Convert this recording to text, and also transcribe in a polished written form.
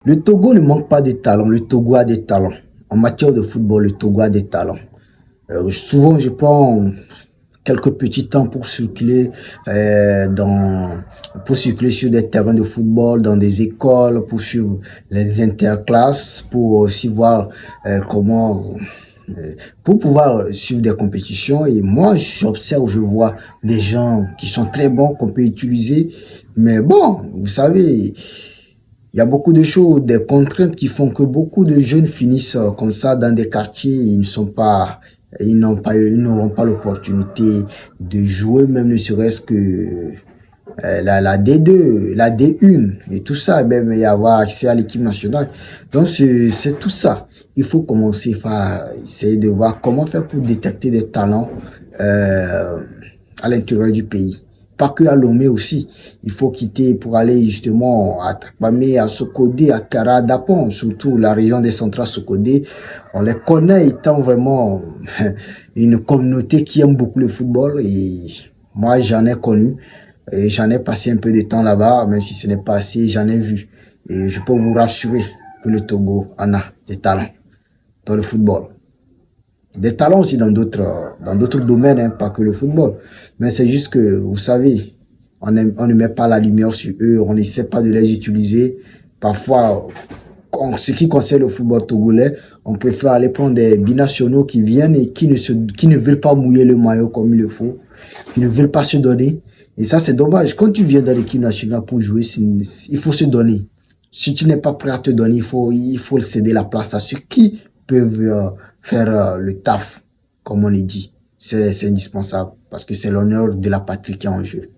Le Togo ne manque pas de talent. Le Togo a des talents. En matière de football, le Togo a des talents. Souvent, je prends quelques petits temps pour circuler sur des terrains de football, dans des écoles, pour suivre les interclasses, pour aussi voir comment, pour pouvoir suivre des compétitions. Et moi, j'observe, je vois des gens qui sont très bons qu'on peut utiliser. Mais bon, vous savez, il y a beaucoup de choses, des contraintes qui font que beaucoup de jeunes finissent comme ça dans des quartiers. Ils n'auront pas l'opportunité de jouer, même ne serait-ce que la D2, la D1 et tout ça, même y avoir accès à l'équipe nationale. Donc c'est tout ça. Il faut commencer par essayer de voir comment faire pour détecter des talents euh, à l'intérieur du pays. Pas que à Lomé aussi. Il faut quitter pour aller justement à Takpamé, à Sokodé, à Kara, Dapon, surtout la région des centrales Sokodé. On les connaît étant vraiment une communauté qui aime beaucoup le football et moi j'en ai connu. Et j'en ai passé un peu de temps là-bas, même si ce n'est pas assez, j'en ai vu. Et je peux vous rassurer que le Togo en a des talents dans le football. Des talents aussi dans d'autres domaines, hein, pas que le football. Mais c'est juste que, vous savez, on ne met pas la lumière sur eux, on n'essaie pas de les utiliser. Parfois, en ce qui concerne le football togolais, on préfère aller prendre des binationaux qui viennent et qui ne veulent pas mouiller le maillot comme il le faut, qui ne veulent pas se donner. Et ça, c'est dommage. Quand tu viens dans l'équipe nationale pour jouer, il faut se donner. Si tu n'es pas prêt à te donner, il faut céder la place à ceux qui peuvent faire le taf, comme on le dit. C'est indispensable parce que c'est l'honneur de la patrie qui est en jeu.